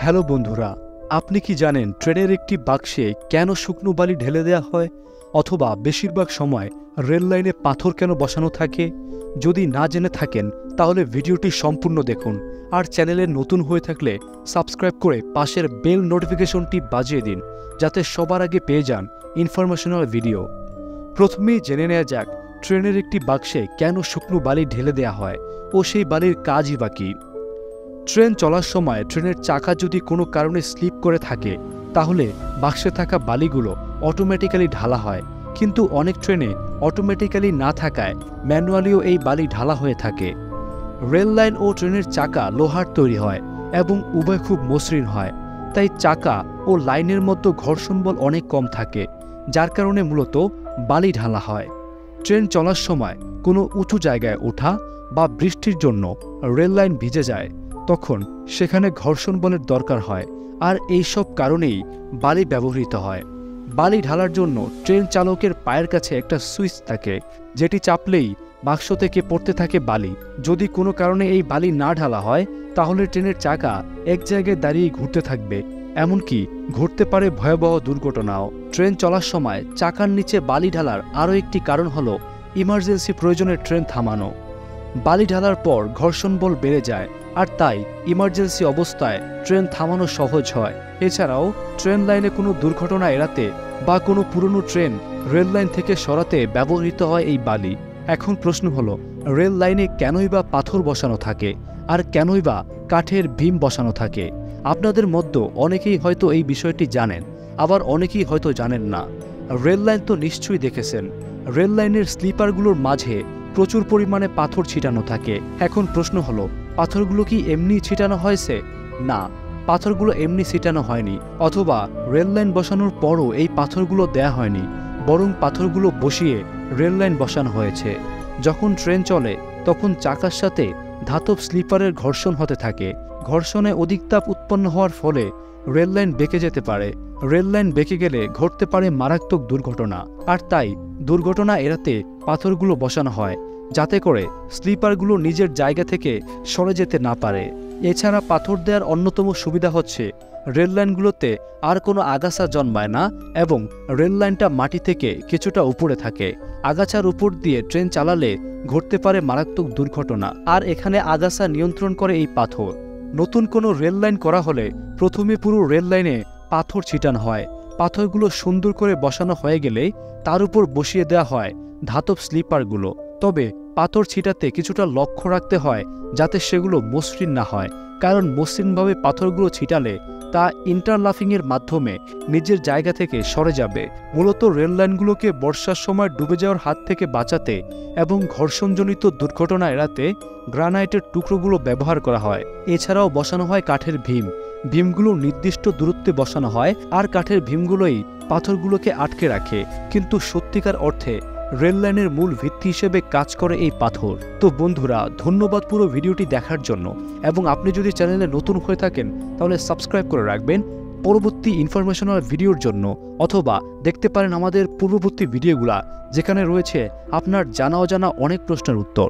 Hello বন্ধুরা, আপনি কি জানেন ট্রেনের একটি বাক্সে কেন শুকনো বালি ঢেলে দেওয়া হয়, অথবা বেশিরভাগ সময় রেল লাইনে পাথর কেন বসানো থাকে? যদি না জেনে থাকেন তাহলে ভিডিওটি সম্পূর্ণ দেখুন, আর চ্যানেলে নতুন হয়ে থাকলে সাবস্ক্রাইব করে পাশের বেল নোটিফিকেশনটি বাজিয়ে দিন, যাতে সবার আগে পেয়ে যান ইনফরমেশনাল ভিডিও। প্রথমেই জেনে নেওয়া যাক ট্রেনের একটি বাক্সে কেন শুকনো বালি ঢেলে দেওয়া হয় ও সেই বালির কাজই বা কী। ট্রেন চলার সময় ট্রেনের চাকা যদি কোনো কারণে স্লিপ করে থাকে, তাহলে বাক্সে থাকা বালিগুলো অটোমেটিক্যালি ঢালা হয়। কিন্তু অনেক ট্রেনে অটোমেটিক্যালি না থাকায় ম্যানুয়ালিও এই বালি ঢালা হয়ে থাকে। রেল লাইন ও ট্রেনের চাকা লোহার তৈরি হয় এবং উভয় খুব মসৃণ হয়, তাই চাকা ও লাইনের মধ্যে ঘর্ষণ বল অনেক কম থাকে, যার কারণে মূলত বালি ঢালা হয়। ট্রেন চলার সময় কোনো উঁচু জায়গায় ওঠা বা বৃষ্টির জন্য রেল লাইন ভিজে যায়, তখন সেখানে ঘর্ষণ বলের দরকার হয়, আর এইসব কারণেই বালি ব্যবহৃত হয়। বালি ঢালার জন্য ট্রেন চালকের পায়ের কাছে একটা সুইচ থাকে, যেটি চাপলেই বাক্স থেকে পড়তে থাকে বালি। যদি কোনো কারণে এই বালি না ঢালা হয়, তাহলে ট্রেনের চাকা এক জায়গায় দাঁড়িয়ে ঘুরতে থাকবে, এমনকি ঘটতে পারে ভয়াবহ দুর্ঘটনাও। ট্রেন চলার সময় চাকার নিচে বালি ঢালার আরও একটি কারণ হলো ইমার্জেন্সি প্রয়োজনে ট্রেন থামানো। বালি ঢালার পর ঘর্ষণ বল বেড়ে যায়, আর তাই ইমার্জেন্সি অবস্থায় ট্রেন থামানো সহজ হয়। এছাড়াও ট্রেন লাইনে কোনো দুর্ঘটনা এড়াতে বা কোনো পুরনো ট্রেন রেল লাইন থেকে সরাতে ব্যবহৃত হয় এই বালি। এখন প্রশ্ন হলো, রেল লাইনে কেনই বা পাথর বসানো থাকে, আর কেনই বা কাঠের ভীম বসানো থাকে? আপনাদের মধ্যে অনেকেই হয়তো এই বিষয়টি জানেন, আবার অনেকেই হয়তো জানেন না। রেল লাইন তো নিশ্চয়ই দেখেছেন, রেল লাইনের স্লিপারগুলোর মাঝে প্রচুর পরিমাণে পাথর ছিটানো থাকে। এখন প্রশ্ন হলো, পাথরগুলো কি এমনি ছিটানো হয়েছে? না, পাথরগুলো এমনি ছিটানো হয়নি, অথবা রেল লাইন বসানোর পরও এই পাথরগুলো দেয়া হয়নি, বরং পাথরগুলো বসিয়ে রেল লাইন বসানো হয়েছে। যখন ট্রেন চলে তখন চাকার সাথে ধাতব স্লিপারের ঘর্ষণ হতে থাকে। ঘর্ষণে অধিক তাপ উৎপন্ন হওয়ার ফলে রেল লাইন বেঁকে যেতে পারে। রেল লাইন বেঁকে গেলে ঘটতে পারে মারাত্মক দুর্ঘটনা, আর তাই দুর্ঘটনা এড়াতে পাথরগুলো বসানো হয়, যাতে করে স্লিপারগুলো নিজের জায়গা থেকে সরে যেতে না পারে। এছাড়া পাথর দেওয়ার অন্যতম সুবিধা হচ্ছে রেল লাইনগুলোতে আর কোনো আগাছা জন্মায় না, এবং রেল লাইনটা মাটি থেকে কিছুটা উপরে থাকে। আগাছার উপর দিয়ে ট্রেন চালালে ঘটতে পারে মারাত্মক দুর্ঘটনা, আর এখানে আগাছা নিয়ন্ত্রণ করে এই পাথর। নতুন কোনো রেল লাইন করা হলে প্রথমে পুরো রেল লাইনে পাথর ছিটানো হয়। পাথরগুলো সুন্দর করে বসানো হয়ে গেলে তার উপর বসিয়ে দেওয়া হয় ধাতব স্লিপারগুলো। তবে পাথর ছিটাতে কিছুটা লক্ষ্য রাখতে হয় যাতে সেগুলো মসৃণ না হয়, কারণ মসৃণভাবে পাথরগুলো ছিটালে তা ইন্টারলাফিংয়ের মাধ্যমে নিজের জায়গা থেকে সরে যাবে। মূলত রেল লাইনগুলোকে বর্ষার সময় ডুবে যাওয়ার হাত থেকে বাঁচাতে এবং ঘর্ষণজনিত দুর্ঘটনা এড়াতে গ্রানাইটের টুকরোগুলো ব্যবহার করা হয়। এছাড়াও বসানো হয় কাঠের ভীম। ভীমগুলো নির্দিষ্ট দূরত্বে বসানো হয়, আর কাঠের ভীমগুলোই পাথরগুলোকে আটকে রাখে। কিন্তু সত্যিকার অর্থে রেল লাইনের মূল ভিত্তি হিসেবে কাজ করে এই পাথর। তো বন্ধুরা, ধন্যবাদ পুরো ভিডিওটি দেখার জন্য, এবং আপনি যদি চ্যানেলে নতুন হয়ে থাকেন তাহলে সাবস্ক্রাইব করে রাখবেন পরবর্তী ইনফরমেশনাল ভিডিওর জন্য, অথবা দেখতে পারেন আমাদের পূর্ববর্তী ভিডিওগুলা, যেখানে রয়েছে আপনার জানা অজানা অনেক প্রশ্নের উত্তর।